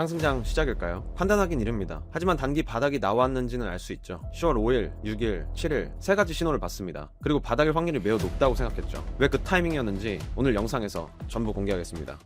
상승장 시작일까요? 판단하긴 이릅니다. 하지만 단기 바닥이 나왔는지는 알 수 있죠. 10월 5일, 6일, 7일 세 가지 신호를 봤습니다. 그리고 바닥일 확률이 매우 높다고 생각했죠. 왜 그 타이밍이었는지 오늘 영상에서 전부 공개하겠습니다.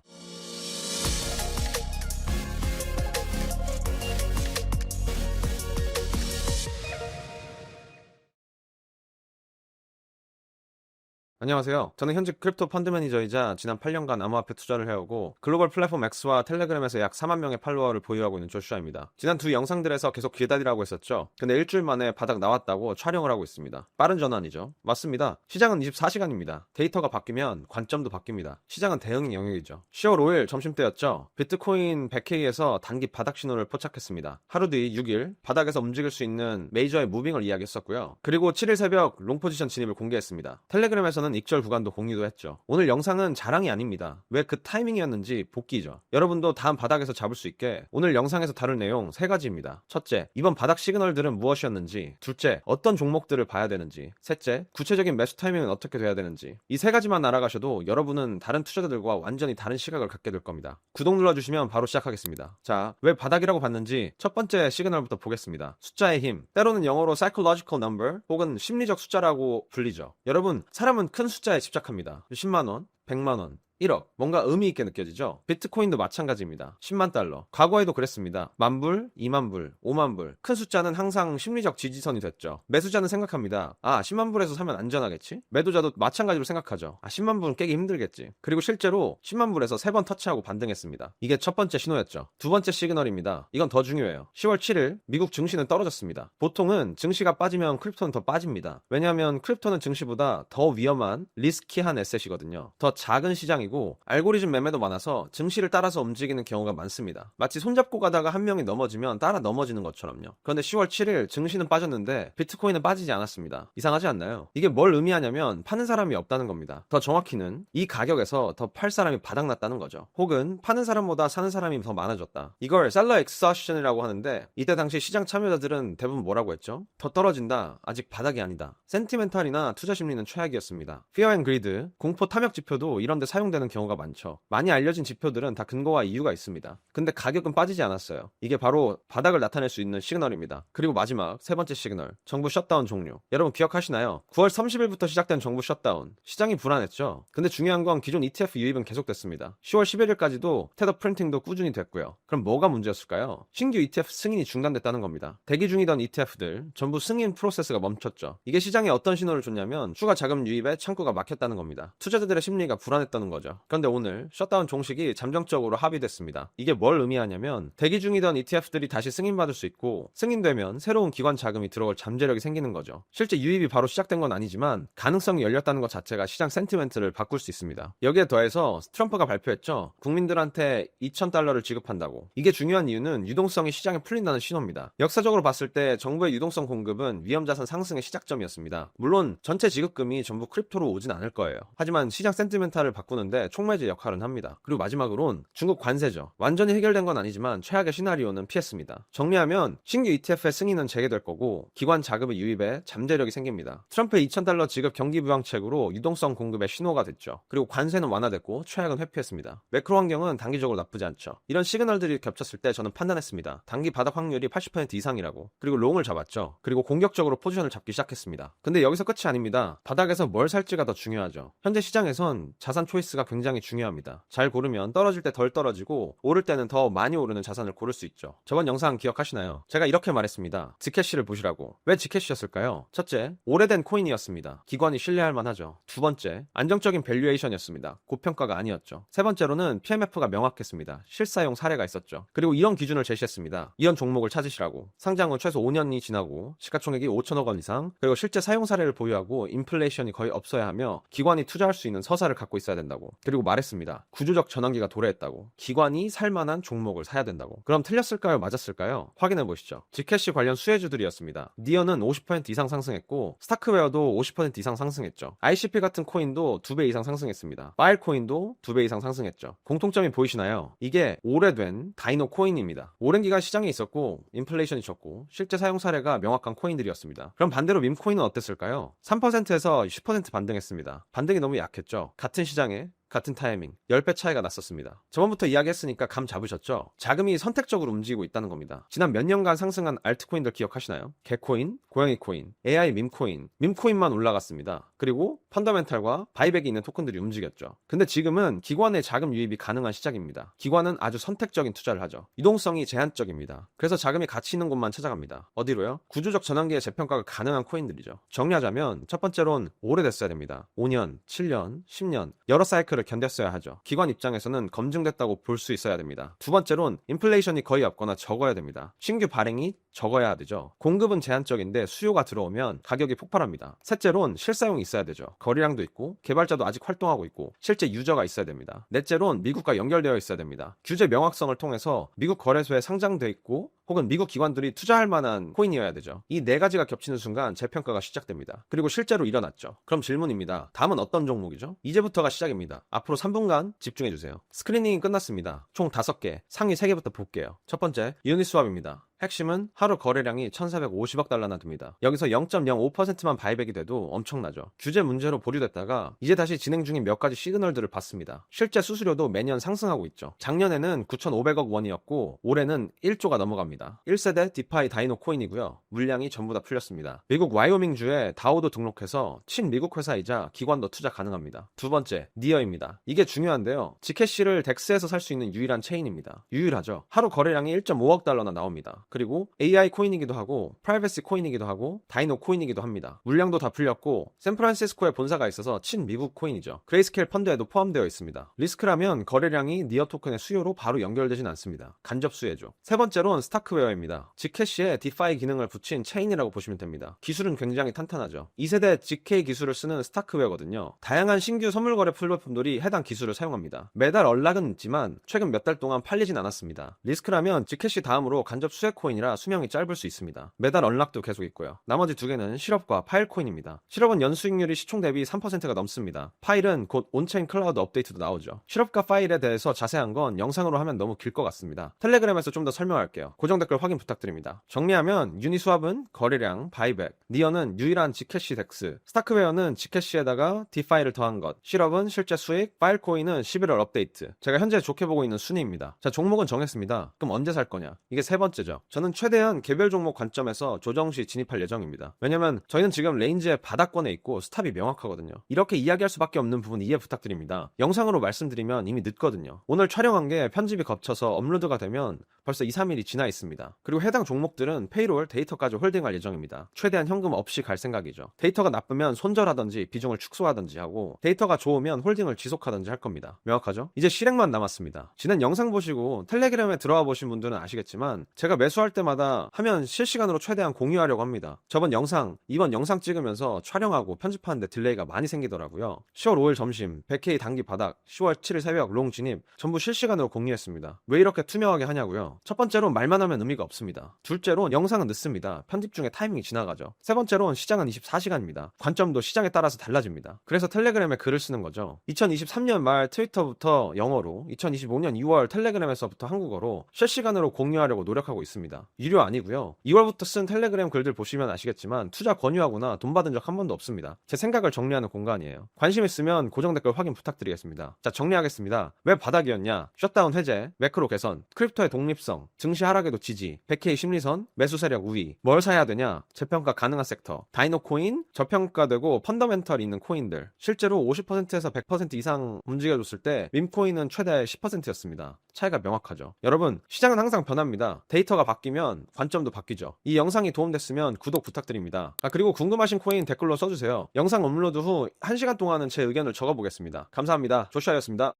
안녕하세요. 저는 현직 크립토 펀드 매니저이자 지난 8년간 암호화폐 투자를 해오고 글로벌 플랫폼 X와 텔레그램에서 약 4만 명의 팔로워를 보유하고 있는 조슈아입니다. 지난 두 영상들에서 계속 기다리라고 했었죠. 근데 일주일 만에 바닥 나왔다고 촬영을 하고 있습니다. 빠른 전환이죠. 맞습니다. 시장은 24시간입니다. 데이터가 바뀌면 관점도 바뀝니다. 시장은 대응의 영역이죠. 10월 5일 점심때였죠. 비트코인 100K에서 단기 바닥 신호를 포착했습니다. 하루 뒤 6일 바닥에서 움직일 수 있는 메이저의 무빙을 이야기했었고요. 그리고 7일 새벽 롱 포지션 진입을 공개했습니다. 텔레그램에서는 익절 구간도 공유도 했죠. 오늘 영상은 자랑이 아닙니다. 왜 그 타이밍이었는지 복기죠. 여러분도 다음 바닥에서 잡을 수 있게 오늘 영상에서 다룰 내용 세 가지입니다. 첫째, 이번 바닥 시그널들은 무엇이었는지. 둘째, 어떤 종목들을 봐야 되는지. 셋째, 구체적인 매수 타이밍은 어떻게 돼야 되는지. 이 세 가지만 알아가셔도 여러분은 다른 투자자들과 완전히 다른 시각을 갖게 될 겁니다. 구독 눌러주시면 바로 시작하겠습니다. 자, 왜 바닥이라고 봤는지 첫 번째 시그널부터 보겠습니다. 숫자의 힘, 때로는 영어로 psychological number 혹은 심리적 숫자라고 불리죠. 여러분, 사람은 큰 숫자에 집착합니다. 10만원, 100만원, 1억. 뭔가 의미 있게 느껴지죠? 비트코인도 마찬가지입니다. 10만 달러. 과거에도 그랬습니다. 만불, 2만불, 5만불. 큰 숫자는 항상 심리적 지지선이 됐죠. 매수자는 생각합니다. 10만 불에서 사면 안전하겠지? 매도자도 마찬가지로 생각하죠. 10만 불은 깨기 힘들겠지. 그리고 실제로 10만 불에서 3번 터치하고 반등했습니다. 이게 첫 번째 신호였죠. 두 번째 시그널입니다. 이건 더 중요해요. 10월 7일 미국 증시는 떨어졌습니다. 보통은 증시가 빠지면 크립토는 더 빠집니다. 왜냐하면 크립토는 증시보다 더 위험한 리스키한 에셋이거든요. 더 작은 시장이고 알고리즘 매매도 많아서 증시를 따라서 움직이는 경우가 많습니다. 마치 손잡고 가다가 한 명이 넘어지면 따라 넘어지는 것처럼요. 그런데 10월 7일 증시는 빠졌는데 비트코인은 빠지지 않았습니다. 이상하지 않나요? 이게 뭘 의미하냐면 파는 사람이 없다는 겁니다. 더 정확히는 이 가격에서 더 팔 사람이 바닥났다는 거죠. 혹은 파는 사람보다 사는 사람이 더 많아졌다. 이걸 셀러 엑스하션이라고 하는데 이때 당시 시장 참여자들은 대부분 뭐라고 했죠? 더 떨어진다. 아직 바닥이 아니다. 센티멘탈이나 투자 심리는 최악이었습니다. Fear and Greed, 공포 탐욕 지표도 이런 데 사용되는 경우가 많죠. 많이 알려진 지표들은 다 근거와 이유가 있습니다. 근데 가격은 빠지지 않았어요. 이게 바로 바닥을 나타낼 수 있는 시그널입니다. 그리고 마지막 세 번째 시그널, 정부 셧다운 종료. 여러분 기억하시나요? 9월 30일부터 시작된 정부 셧다운. 시장이 불안했죠. 근데 중요한 건 기존 ETF 유입은 계속됐습니다. 10월 11일까지도 테더 프린팅도 꾸준히 됐고요. 그럼 뭐가 문제였을까요? 신규 ETF 승인이 중단됐다는 겁니다. 대기 중이던 ETF들 전부 승인 프로세스가 멈췄죠. 이게 시장에 어떤 신호를 줬냐면 추가 자금 유입에 창구가 막혔다는 겁니다. 투자자들의 심리가 불안했다는 거죠. 그런데 오늘 셧다운 종식이 잠정적으로 합의됐습니다. 이게 뭘 의미하냐면 대기 중이던 ETF들이 다시 승인받을 수 있고 승인되면 새로운 기관 자금이 들어올 잠재력이 생기는 거죠. 실제 유입이 바로 시작된 건 아니지만 가능성이 열렸다는 것 자체가 시장 센티멘트를 바꿀 수 있습니다. 여기에 더해서 트럼프가 발표했죠. 국민들한테 2,000달러를 지급한다고. 이게 중요한 이유는 유동성이 시장에 풀린다는 신호입니다. 역사적으로 봤을 때 정부의 유동성 공급은 위험자산 상승의 시작점이었습니다. 물론 전체 지급금이 전부 크립토로 오진 않을 거예요. 하지만 시장 센티멘탈을 바꾸는데 촉매제 역할은 합니다. 그리고 마지막으론 중국 관세죠. 완전히 해결된 건 아니지만 최악의 시나리오는 피했습니다. 정리하면 신규 ETF의 승인은 재개될 거고 기관 자금의 유입에 잠재력이 생깁니다. 트럼프의 2,000달러 지급 경기 부양책으로 유동성 공급의 신호가 됐죠. 그리고 관세는 완화됐고 최악은 회피했습니다. 매크로 환경은 단기적으로 나쁘지 않죠. 이런 시그널들이 겹쳤을 때 저는 판단했습니다. 단기 바닥 확률이 80% 이상이라고. 그리고 롱을 잡았죠. 그리고 공격적으로 포지션을 잡기 시작했습니다. 근데 여기서 끝이 아닙니다. 바닥에서 뭘 살지가 더 중요하죠. 현재 시장에선 자산 초이스가 굉장히 중요합니다. 잘 고르면 떨어질 때 덜 떨어지고 오를 때는 더 많이 오르는 자산을 고를 수 있죠. 저번 영상 기억하시나요? 제가 이렇게 말했습니다. 지캐시를 보시라고. 왜 지캐시였을까요? 첫째, 오래된 코인이었습니다. 기관이 신뢰할 만하죠. 두 번째, 안정적인 밸류에이션이었습니다. 고평가가 아니었죠. 세 번째로는 PMF가 명확했습니다. 실사용 사례가 있었죠. 그리고 이런 기준을 제시했습니다. 이런 종목을 찾으시라고. 상장 후 최소 5년이 지나고 시가총액이 5천억 원 이상, 그리고 실제 사용 사례를 보유하고 인플레이션이 거의 없어야 하며 기관이 투자할 수 있는 서사를 갖고 있어야 된다고. 그리고 말했습니다. 구조적 전환기가 도래했다고. 기관이 살만한 종목을 사야 된다고. 그럼 틀렸을까요? 맞았을까요? 확인해 보시죠. 지캐시 관련 수혜주들이었습니다. 니어는 50% 이상 상승했고 스타크웨어도 50% 이상 상승했죠. ICP 같은 코인도 2배 이상 상승했습니다. 파일코인도 2배 이상 상승했죠. 공통점이 보이시나요? 이게 오래된 다이노 코인입니다. 오랜 기간 시장에 있었고 인플레이션이 적고 실제 사용 사례가 명확한 코인들이었습니다. 그럼 반대로 밈코인은 어땠을까요? 3%에서 10% 반등했습니다. 반등이 너무 약했죠. 같은 시장에 같은 타이밍 10배 차이가 났었습니다. 저번부터 이야기했으니까 감 잡으셨죠? 자금이 선택적으로 움직이고 있다는 겁니다. 지난 몇 년간 상승한 알트코인들 기억하시나요? 개코인, 고양이코인, AI 밈코인, 밈코인만 올라갔습니다. 그리고 펀더멘탈과 바이백이 있는 토큰들이 움직였죠. 근데 지금은 기관의 자금 유입이 가능한 시작입니다. 기관은 아주 선택적인 투자를 하죠. 유동성이 제한적입니다. 그래서 자금이 가치 있는 곳만 찾아갑니다. 어디로요? 구조적 전환기의 재평가가 가능한 코인들이죠. 정리하자면 첫 번째론 오래됐어야 됩니다. 5년, 7년, 10년 여러 사이클을 견뎠어야 하죠. 기관 입장에서는 검증됐다고 볼 수 있어야 됩니다. 두 번째론 인플레이션이 거의 없거나 적어야 됩니다. 신규 발행이 적어야 되죠. 공급은 제한적인데 수요가 들어오면 가격이 폭발합니다. 셋째론 실사용이 있어야 되죠. 거래량도 있고 개발자도 아직 활동하고 있고 실제 유저가 있어야 됩니다. 넷째론 미국과 연결되어 있어야 됩니다. 규제 명확성을 통해서 미국 거래소에 상장돼 있고 혹은 미국 기관들이 투자할 만한 코인이어야 되죠. 이 네 가지가 겹치는 순간 재평가가 시작됩니다. 그리고 실제로 일어났죠. 그럼 질문입니다. 다음은 어떤 종목이죠? 이제부터가 시작입니다. 앞으로 3분간 집중해주세요. 스크리닝이 끝났습니다. 총 5개, 상위 3개부터 볼게요. 첫 번째, 유니스왑입니다. 핵심은 하루 거래량이 1450억 달러나 됩니다. 여기서 0.05%만 바이백이 돼도 엄청나죠. 규제 문제로 보류됐다가 이제 다시 진행 중인 몇 가지 시그널들을 봤습니다. 실제 수수료도 매년 상승하고 있죠. 작년에는 9,500억 원이었고 올해는 1조가 넘어갑니다. 1세대 디파이 다이노 코인이고요. 물량이 전부 다 풀렸습니다. 미국 와이오밍주에 다오도 등록해서 친미국 회사이자 기관도 투자 가능합니다. 두 번째, 니어입니다. 이게 중요한데요. 지캐시를 덱스에서 살 수 있는 유일한 체인입니다. 유일하죠. 하루 거래량이 1.5억 달러나 나옵니다. 그리고 AI 코인이기도 하고 프라이버시 코인이기도 하고 다이노 코인이기도 합니다. 물량도 다 풀렸고 샌프란시스코에 본사가 있어서 친미국 코인이죠. 그레이스케일 펀드에도 포함되어 있습니다. 리스크라면 거래량이 니어 토큰의 수요로 바로 연결되진 않습니다. 간접 수혜죠. 세 번째로는 스타크웨어입니다. 지캐시에 디파이 기능을 붙인 체인이라고 보시면 됩니다. 기술은 굉장히 탄탄하죠. 2세대 GK 기술을 쓰는 스타크웨어거든요. 다양한 신규 선물 거래 플랫폼들이 해당 기술을 사용합니다. 매달 언락은 있지만 최근 몇 달 동안 팔리진 않았습니다. 리스크라면 지캐시 다음으로 간접 수혜 코인이라 수명이 짧을 수 있습니다. 매달 언락도 계속 있고요. 나머지 두 개는 실업과 파일 코인입니다. 실업은 연수익률이 시총 대비 3%가 넘습니다. 파일은 곧 온체인 클라우드 업데이트도 나오죠. 실업과 파일에 대해서 자세한 건 영상으로 하면 너무 길 것 같습니다. 텔레그램에서 좀 더 설명할게요. 고정 댓글 확인 부탁드립니다. 정리하면 유니스왑은 거래량, 바이백, 니어는 유일한 지캐시 덱스, 스타크웨어는 지캐시에다가 디파이를 더한 것, 실업은 실제 수익, 파일 코인은 11월 업데이트. 제가 현재 좋게 보고 있는 순위입니다. 자, 종목은 정했습니다. 그럼 언제 살 거냐? 이게 세 번째죠. 저는 최대한 개별 종목 관점에서 조정 시 진입할 예정입니다. 왜냐면 저희는 지금 레인지의 바닥권에 있고 스탑이 명확하거든요. 이렇게 이야기할 수밖에 없는 부분 이해 부탁드립니다. 영상으로 말씀드리면 이미 늦거든요. 오늘 촬영한 게 편집이 겹쳐서 업로드가 되면 벌써 2, 3일이 지나 있습니다. 그리고 해당 종목들은 페이롤 데이터까지 홀딩할 예정입니다. 최대한 현금 없이 갈 생각이죠. 데이터가 나쁘면 손절하든지 비중을 축소하든지 하고 데이터가 좋으면 홀딩을 지속하든지 할 겁니다. 명확하죠? 이제 실행만 남았습니다. 지난 영상 보시고 텔레그램에 들어와 보신 분들은 아시겠지만 제가 매수할 때마다 화면 실시간으로 최대한 공유하려고 합니다. 이번 영상 찍으면서 촬영하고 편집하는데 딜레이가 많이 생기더라고요. 10월 5일 점심, 100K 단기 바닥, 10월 7일 새벽 롱 진입 전부 실시간으로 공유했습니다. 왜 이렇게 투명하게 하냐고요? 첫 번째로 말만 하면 의미가 없습니다. 둘째로 영상은 늦습니다. 편집 중에 타이밍이 지나가죠. 세 번째로는 시장은 24시간입니다. 관점도 시장에 따라서 달라집니다. 그래서 텔레그램에 글을 쓰는 거죠. 2023년 말 트위터부터 영어로, 2025년 2월 텔레그램에서부터 한국어로 실시간으로 공유하려고 노력하고 있습니다. 유료 아니고요. 2월부터 쓴 텔레그램 글들 보시면 아시겠지만 투자 권유하거나 돈 받은 적 한 번도 없습니다. 제 생각을 정리하는 공간이에요. 관심 있으면 고정 댓글 확인 부탁드리겠습니다. 자, 정리하겠습니다. 왜 바닥이었냐? 셧다운 해제, 매크로 개선, 크립토의 독립성, 증시 하락에도 지지, 100K 심리선, 매수 세력 우위. 뭘 사야 되냐? 재평가 가능한 섹터, 다이노 코인, 저평가되고 펀더멘털 있는 코인들. 실제로 50%에서 100% 이상 움직여줬을 때 밈코인은 최대 10%였습니다. 차이가 명확하죠. 여러분, 시장은 항상 변합니다. 데이터가 바뀌면 관점도 바뀌죠. 이 영상이 도움됐으면 구독 부탁드립니다. 그리고 궁금하신 코인 댓글로 써주세요. 영상 업로드 후 1시간 동안은 제 의견을 적어보겠습니다. 감사합니다. 조슈아였습니다.